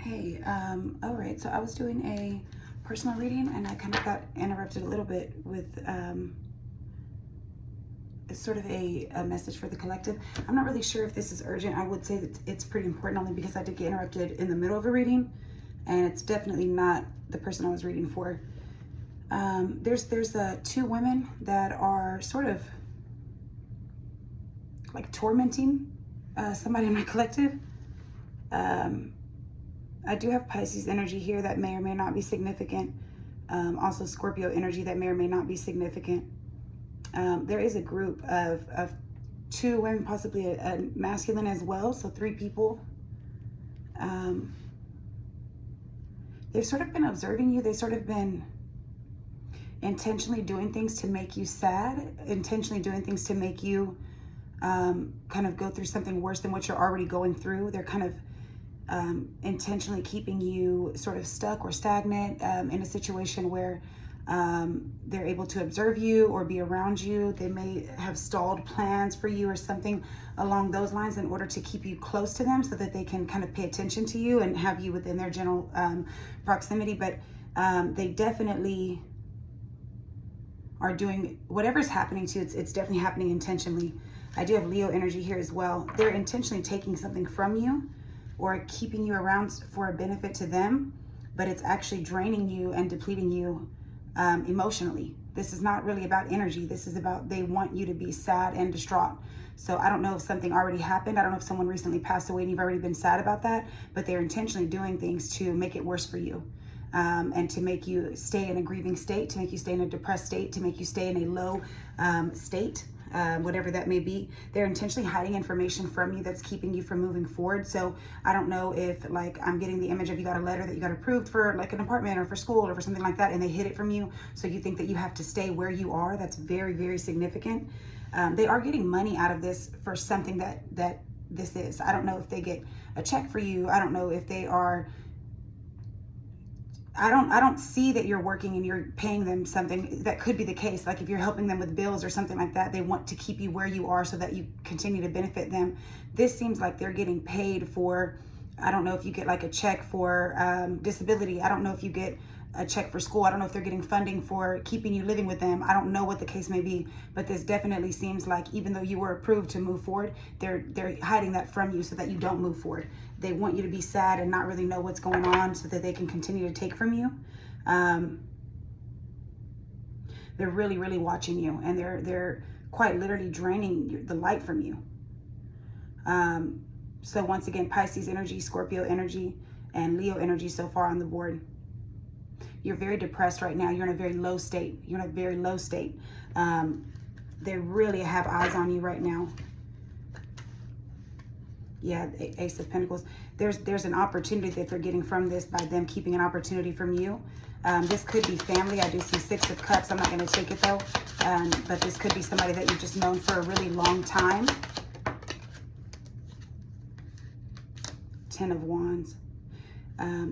Hey, all right, so I was doing a personal reading and I kind of got interrupted a little bit with it's sort of a message for the collective. I'm not really sure if this is urgent. I would say that it's pretty important only because I did get interrupted in the middle of a reading and it's definitely not the person I was reading for. There's two women that are sort of like tormenting somebody in my collective. I do have Pisces energy here that may or may not be significant. Also Scorpio energy that may or may not be significant. There is a group of two women, possibly a masculine as well, so three people. They've sort of been observing you. They've sort of been intentionally doing things to make you sad, intentionally doing things to make you kind of go through something worse than what you're already going through. They're kind of intentionally keeping you sort of stuck or stagnant in a situation where they're able to observe you or be around you. They may have stalled plans for you or something along those lines in order to keep you close to them so that they can kind of pay attention to you and have you within their general proximity. But they definitely are doing whatever's happening to you. It's definitely happening intentionally. I do have Leo energy here as well. They're intentionally taking something from you or keeping you around for a benefit to them, but it's actually draining you and depleting you emotionally. This is not really about energy. This is about, they want you to be sad and distraught. So I don't know if something already happened. I don't know if someone recently passed away and you've already been sad about that, but they're intentionally doing things to make it worse for you. And to make you stay in a grieving state, to make you stay in a depressed state, to make you stay in a low state, whatever that may be. They're intentionally hiding information from you that's keeping you from moving forward. So I don't know if, like, I'm getting the image of you got a letter that you got approved for like an apartment or for school or for something like that, and they hid it from you. So you think that you have to stay where you are. That's very, very significant. They are getting money out of this for something that this is. I don't know if they get a check for you. I don't know if they are, I don't see that you're working and you're paying them something. That could be the case. Like if you're helping them with bills or something like that, they want to keep you where you are so that you continue to benefit them. This seems like they're getting paid for, I don't know if you get like a check for disability. I don't know if you get a check for school. I don't know if they're getting funding for keeping you living with them. I don't know what the case may be, but this definitely seems like even though you were approved to move forward, they're hiding that from you so that you don't move forward. They want you to be sad and not really know what's going on so that they can continue to take from you. They're really, really watching you, and they're quite literally draining the light from you. So once again, Pisces energy, Scorpio energy, and Leo energy so far on the board. You're very depressed right now. You're in a very low state. You're in a very low state. They really have eyes on you right now. Yeah, Ace of Pentacles. There's an opportunity that they're getting from this by them keeping an opportunity from you. This could be family. I do see Six of Cups. I'm not going to take it though. But this could be somebody that you've just known for a really long time. Ten of Wands.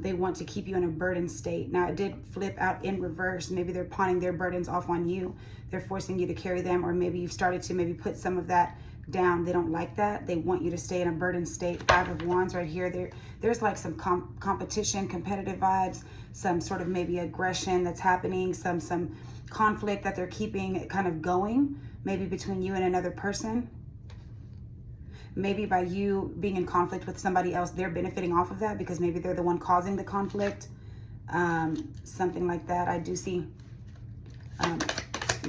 They want to keep you in a burdened state. Now it did flip out in reverse. Maybe they're pawning their burdens off on you. They're forcing you to carry them, or maybe you've started to maybe put some of that down. They don't like that. They want you to stay in a burdened state. Five of Wands right here. There's like some competition, competitive vibes, some sort of maybe aggression that's happening, some conflict that they're keeping kind of going, maybe between you and another person. Maybe by you being in conflict with somebody else, they're benefiting off of that because maybe they're the one causing the conflict. Something like that. I do see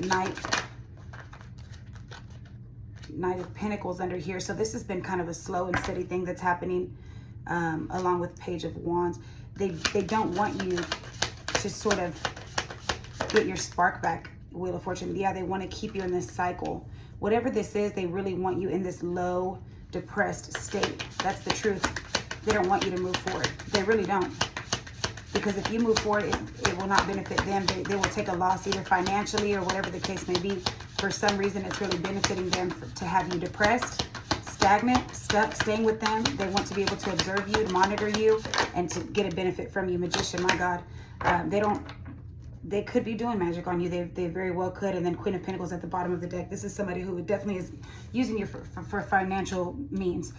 Knight of Pentacles under here. So this has been kind of a slow and steady thing that's happening along with Page of Wands. They don't want you to sort of get your spark back, Wheel of Fortune. Yeah, they want to keep you in this cycle. Whatever this is, they really want you in this low, depressed state. That's the truth. They don't want you to move forward. They really don't. Because if you move forward, it will not benefit them. They will take a loss either financially or whatever the case may be. For some reason, it's really benefiting them to have you depressed, stagnant, stuck, staying with them. They want to be able to observe you, to monitor you, and to get a benefit from you. Magician, my God. They don't they could be doing magic on you. They very well could. And then Queen of Pentacles at the bottom of the deck. This is somebody who definitely is using you for financial means,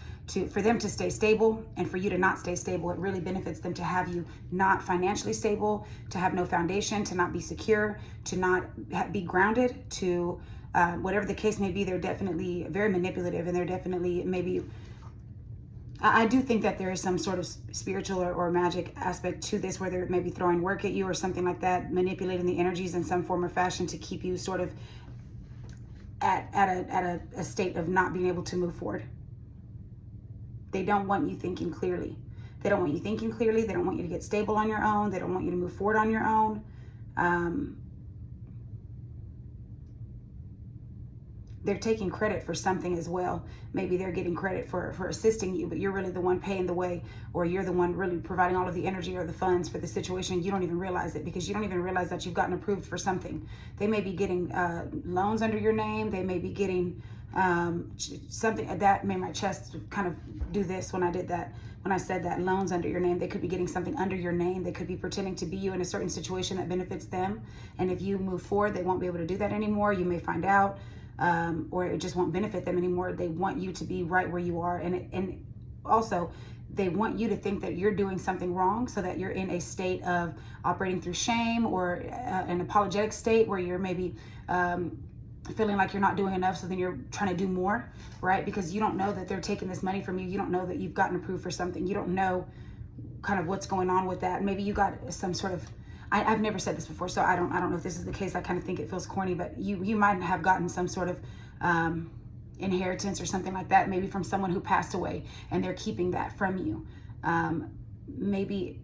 for them to stay stable and for you to not stay stable. It really benefits them to have you not financially stable, to have no foundation, to not be secure, to not be grounded, to whatever the case may be. They're definitely very manipulative, and they're definitely maybe... I do think that there is some sort of spiritual or magic aspect to this, where they're maybe throwing work at you or something like that, manipulating the energies in some form or fashion to keep you sort of at a state of not being able to move forward. They don't want you thinking clearly. They don't want you thinking clearly. They don't want you to get stable on your own. They don't want you to move forward on your own. They're taking credit for something as well. Maybe they're getting credit for assisting you, but you're really the one paying the way, or you're the one really providing all of the energy or the funds for the situation. You don't even realize it, because you don't even realize that you've gotten approved for something. They may be getting loans under your name. They may be getting something that made my chest kind of do this when I did that. When I said that, loans under your name, they could be getting something under your name. They could be pretending to be you in a certain situation that benefits them. And if you move forward, they won't be able to do that anymore. You may find out. Or it just won't benefit them anymore. They want you to be right where you are. And also, they want you to think that you're doing something wrong, so that you're in a state of operating through shame, or an apologetic state where you're maybe feeling like you're not doing enough, so then you're trying to do more, right? Because you don't know that they're taking this money from you. You don't know that you've gotten approved for something. You don't know kind of what's going on with that. Maybe you got some sort of... I've never said this before, so I don't know if this is the case. I kind of think it feels corny, but you might have gotten some sort of inheritance or something like that, maybe from someone who passed away, and they're keeping that from you. Maybe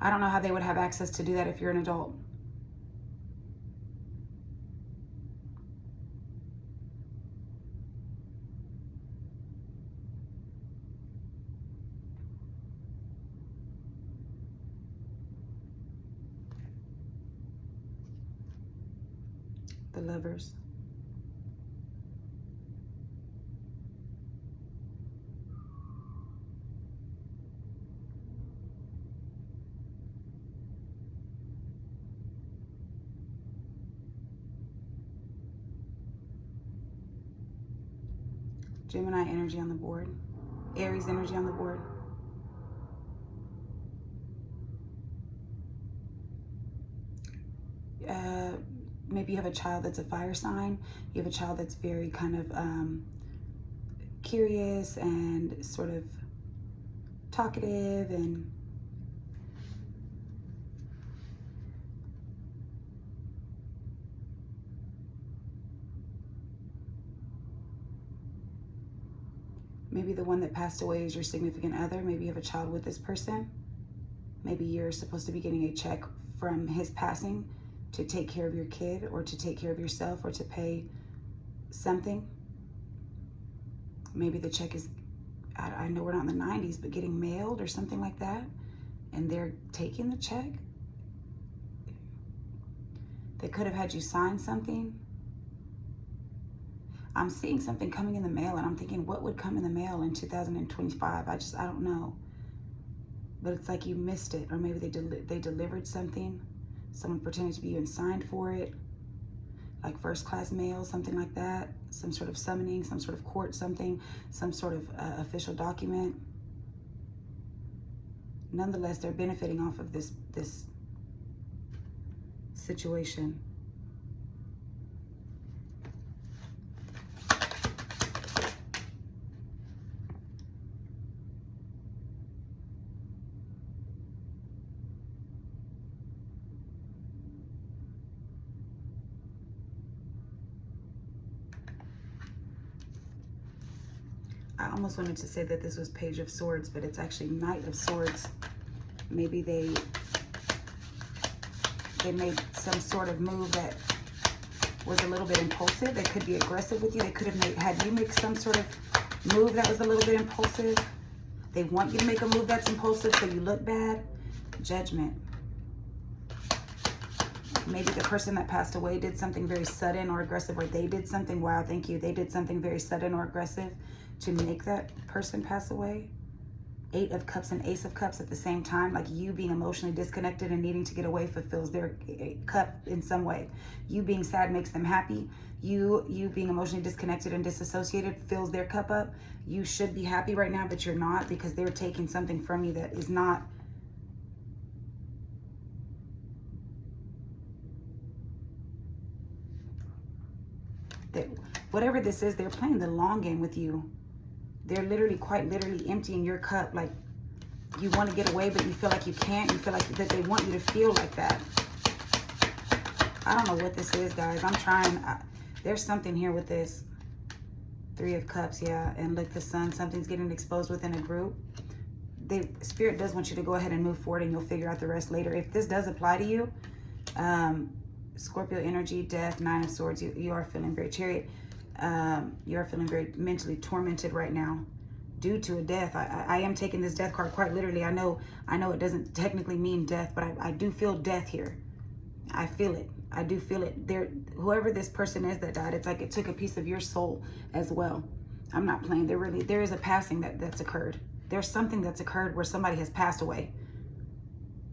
I don't know how they would have access to do that if you're an adult. The Lovers. Gemini energy on the board. Aries energy on the board. Maybe you have a child that's a fire sign. You have a child that's very kind of curious and sort of talkative, and maybe the one that passed away is your significant other. Maybe you have a child with this person. Maybe you're supposed to be getting a check from his passing to take care of your kid, or to take care of yourself, or to pay something. Maybe the check is, I know we're not in the 90s, but getting mailed or something like that, and they're taking the check. They could have had you sign something. I'm seeing something coming in the mail, and I'm thinking, what would come in the mail in 2025? I don't know. But it's like you missed it, or maybe they delivered something. Someone pretended to be you and signed for it, like first class mail, something like that. Some sort of summoning, some sort of court something, some sort of official document. Nonetheless, they're benefiting off of this situation. I almost wanted to say that this was Page of Swords, but it's actually Knight of Swords. Maybe they made some sort of move that was a little bit impulsive. They could be aggressive with you. They could have had you make some sort of move that was a little bit impulsive. They want you to make a move that's impulsive so you look bad. Judgment. Maybe the person that passed away did something very sudden or aggressive, or they did something, wow, thank you. They did something very sudden or aggressive to make that person pass away. Eight of Cups and Ace of Cups at the same time. Like you being emotionally disconnected and needing to get away fulfills their cup in some way. You being sad makes them happy. You being emotionally disconnected and disassociated fills their cup up. You should be happy right now, but you're not, because they're taking something from you that is not. That whatever this is, they're playing the long game with you. They're literally, quite literally emptying your cup. Like you want to get away, but you feel like you can't. You feel like that they want you to feel like that. I don't know what this is, guys. I'm trying. There's something here with this. Three of Cups, yeah. And look, the Sun. Something's getting exposed within a group. Spirit does want you to go ahead and move forward, and you'll figure out the rest later. If this does apply to you, Scorpio energy, Death, Nine of Swords. You are feeling very Chariot. You are feeling very mentally tormented right now due to a death. I am taking this Death card quite literally. I know it doesn't technically mean death, but I do feel death here. I feel it. I do feel it. Whoever this person is that died, it's like it took a piece of your soul as well. I'm not playing. There is a passing that's occurred. There's something that's occurred where somebody has passed away.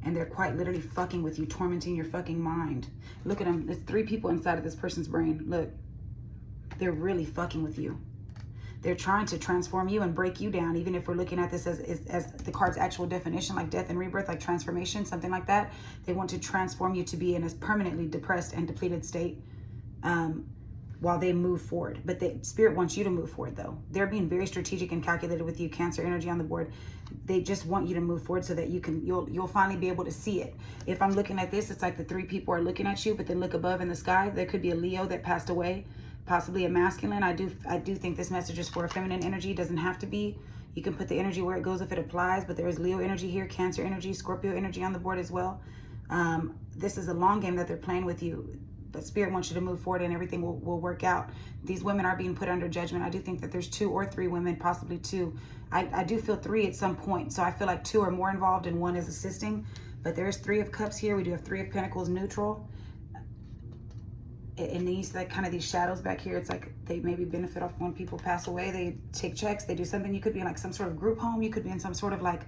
And they're quite literally fucking with you, tormenting your fucking mind. Look at them. There's 3 people inside of this person's brain. Look. They're really fucking with you. They're trying to transform you and break you down, even if we're looking at this as the card's actual definition, like death and rebirth, like transformation, something like that. They want to transform you to be in a permanently depressed and depleted state while they move forward. But the Spirit wants you to move forward, though. They're being very strategic and calculated with you. Cancer energy on the board. They just want you to move forward so that you'll finally be able to see it. If I'm looking at this, it's like the 3 people are looking at you, but then look above in the sky. There could be a Leo that passed away. Possibly a masculine. I do think this message is for a feminine energy. It doesn't have to be. You can put the energy where it goes if it applies, but there is Leo energy here, Cancer energy, Scorpio energy on the board as well. This is a long game that they're playing with you. The Spirit wants you to move forward and everything will work out. These women are being put under judgment. I do think that there's 2 or 3 women, possibly 2. I do feel 3 at some point. So I feel like 2 are more involved and 1 is assisting. But there's 3 of Cups here. We do have 3 of Pentacles neutral. And these, like, kind of these shadows back here, it's like they maybe benefit off when people pass away. They take checks, they do something. You could be in like some sort of group home. You could be in some sort of like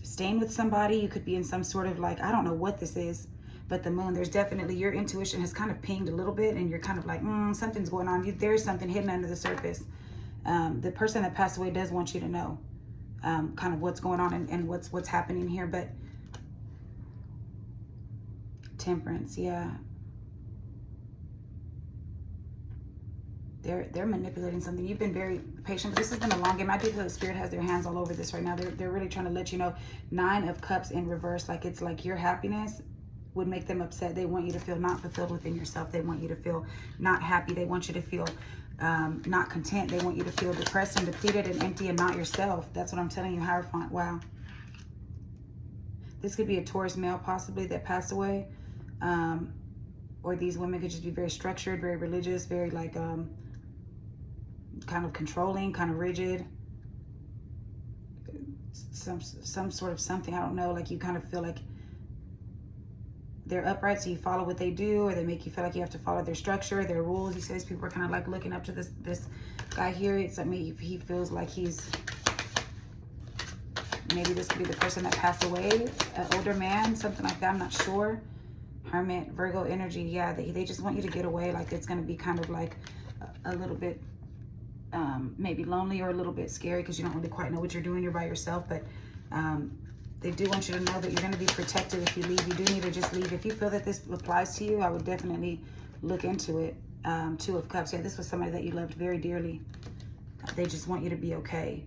staying with somebody. You could be in some sort of like, I don't know what this is, but the Moon, there's definitely, your intuition has kind of pinged a little bit and you're kind of like, something's going on. There's something hidden under the surface. The person that passed away does want you to know kind of what's going on and what's happening here. But Temperance, yeah. They're manipulating something. You've been very patient, but this has been a long game. I do feel the Spirit has their hands all over this right now. They're really trying to let you know. 9 of Cups in reverse. Like it's like your happiness would make them upset. They want you to feel not fulfilled within yourself. They want you to feel not happy. They want you to feel not content. They want you to feel depressed and depleted and empty and not yourself. That's what I'm telling you, Hierophant. Wow. This could be a Taurus male possibly that passed away. Or these women could just be very structured, very religious, very like kind of controlling, kind of rigid, some sort of something, I don't know, like you kind of feel like they're upright, so you follow what they do, or they make you feel like you have to follow their structure, their rules. He says people are kind of like looking up to this guy here. It's like maybe he feels like maybe this could be the person that passed away, an older man, something like that, I'm not sure. Hermit, Virgo energy, yeah, they just want you to get away. Like it's going to be kind of like a little bit maybe lonely or a little bit scary because you don't really quite know what you're doing. You're by yourself, but they do want you to know that you're going to be protected if you leave. You do need to just leave. If you feel that this applies to you, I would definitely look into it. 2 of Cups, yeah, this was somebody that you loved very dearly. They just want you to be okay.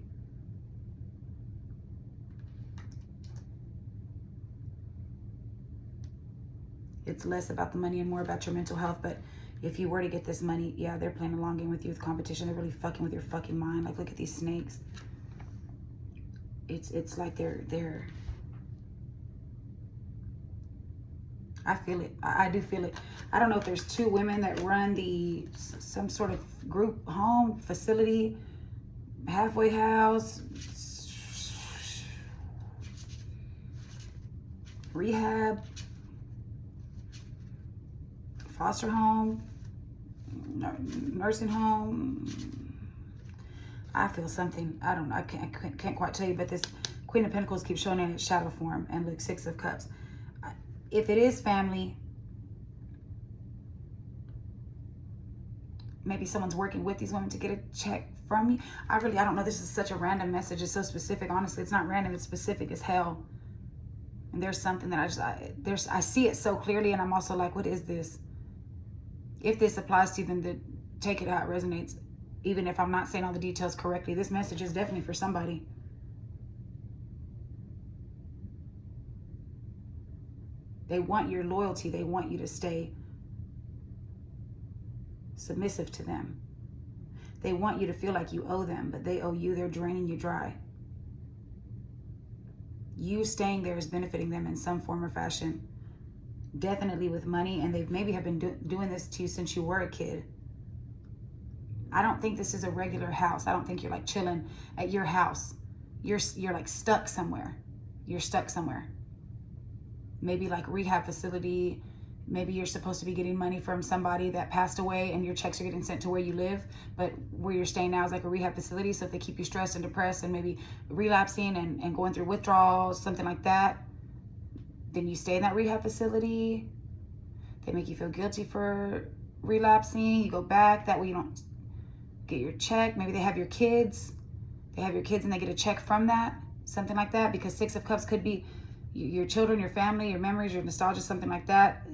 It's less about the money and more about your mental health. But if you were to get this money, yeah, they're playing a long game with you with competition. They're really fucking with your fucking mind. Like, look at these snakes. It's like they're I feel it. I do feel it. I don't know if there's 2 women that run some sort of group home facility, halfway house, rehab, foster home, nursing home. I feel something. I don't know. I can't quite tell you, but this Queen of Pentacles keeps showing in its shadow form. And look, Six of Cups. If it is family, maybe someone's working with these women to get a check from you. I don't know. This is such a random message. It's so specific. Honestly, it's not random. It's specific as hell. And there's something that I see it so clearly, and I'm also like, what is this? If this applies to you, then take it how it resonates. Even if I'm not saying all the details correctly, this message is definitely for somebody. They want your loyalty. They want you to stay submissive to them. They want you to feel like you owe them, but they owe you. They're draining you dry. You staying there is benefiting them in some form or fashion. Definitely with money, and they maybe have been doing this to you since you were a kid. I don't think this is a regular house. I don't think you're like chilling at your house. You're like stuck somewhere. You're stuck somewhere. Maybe like rehab facility. Maybe you're supposed to be getting money from somebody that passed away and your checks are getting sent to where you live, but where you're staying now is like a rehab facility. So if they keep you stressed and depressed and maybe relapsing and going through withdrawals, something like that, then you stay in that rehab facility. They make you feel guilty for relapsing. You go back. That way you don't get your check. Maybe they have your kids. They have your kids and they get a check from that. Something like that. Because Six of Cups could be your children, your family, your memories, your nostalgia, something like that.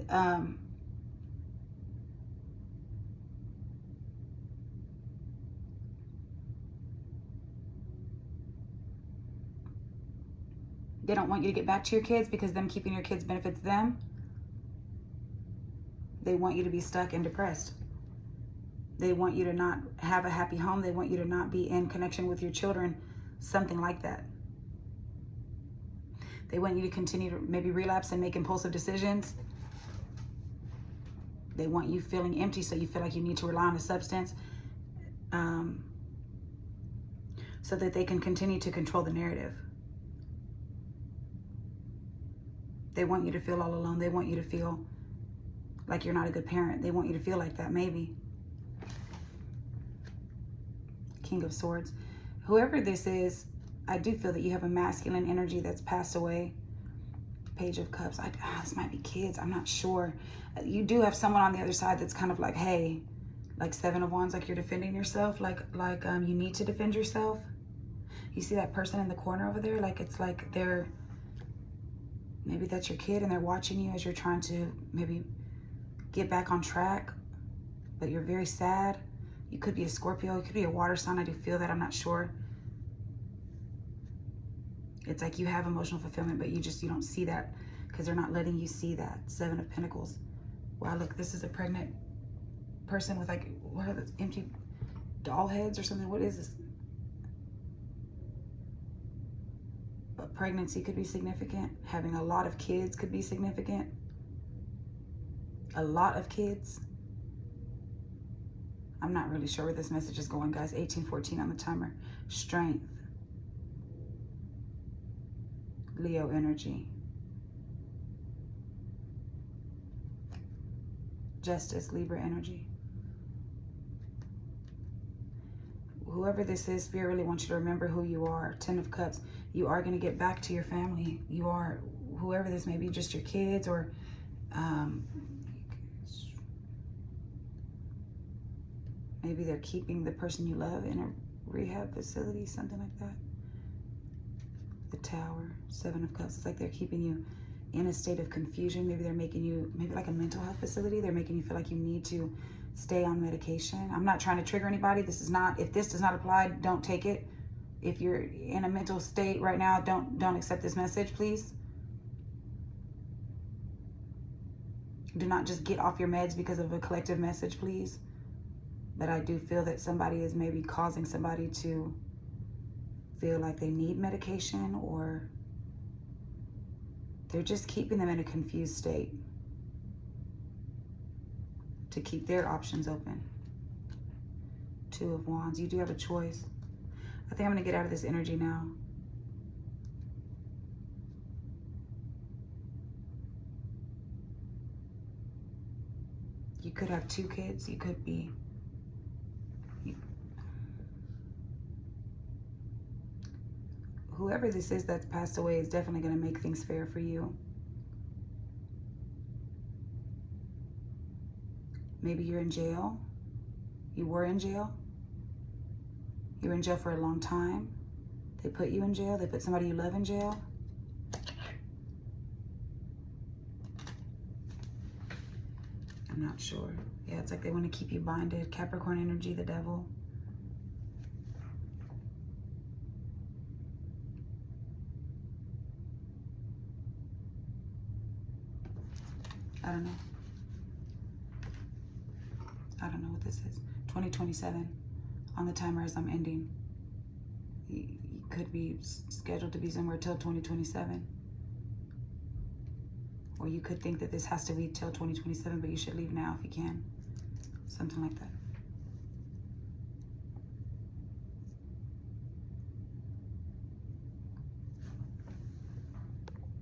They don't want you to get back to your kids because them keeping your kids benefits them. They want you to be stuck and depressed. They want you to not have a happy home. They want you to not be in connection with your children. Something like that. They want you to continue to maybe relapse and make impulsive decisions. They want you feeling empty, so you feel like you need to rely on a substance so that they can continue to control the narrative. They want you to feel all alone. They want you to feel like you're not a good parent. They want you to feel like that, maybe. King of Swords. Whoever this is, I do feel that you have a masculine energy that's passed away. Page of Cups. This might be kids. I'm not sure. You do have someone on the other side that's kind of like, hey, like Seven of Wands, like you're defending yourself, like you need to defend yourself. You see that person in the corner over there? Like it's like they're, maybe that's your kid and they're watching you as you're trying to maybe get back on track, but you're very sad. You could be a Scorpio. It could be a water sign. I do feel that. I'm not sure. It's like you have emotional fulfillment, but you don't see that because they're not letting you see that. Seven of Pentacles. Wow, look, this is a pregnant person with like, what are those empty doll heads or something? What is this? But pregnancy could be significant. Having a lot of kids could be significant. A lot of kids. I'm not really sure where this message is going, guys. 1814 on the timer. Strength. Leo energy. Justice, Libra energy. Whoever this is, Spirit really wants you to remember who you are. 10 of Cups. You are going to get back to your family. You are, whoever this may be, just your kids or maybe they're keeping the person you love in a rehab facility, something like that. The Tower, 7 of Cups. It's like they're keeping you in a state of confusion. Maybe they're making you, maybe like a mental health facility. They're making you feel like you need to stay on medication. I'm not trying to trigger anybody. This is not, if this does not apply, don't take it. If you're in a mental state right now, don't accept this message, please. Do not just get off your meds because of a collective message, please. But I do feel that somebody is maybe causing somebody to feel like they need medication, or they're just keeping them in a confused state to keep their options open. 2 of Wands. You do have a choice. I think I'm going to get out of this energy now. You could have 2 kids. You could be... whoever this is that's passed away is definitely going to make things fair for you. Maybe you're in jail. You were in jail. You were in jail for a long time. They put you in jail. They put somebody you love in jail. I'm not sure. Yeah, it's like they want to keep you bonded. Capricorn energy, the devil. I don't know. I don't know what this is. 2027 on the timer as I'm ending. You could be scheduled to be somewhere till 2027. Or you could think that this has to be till 2027, but you should leave now if you can. Something like that.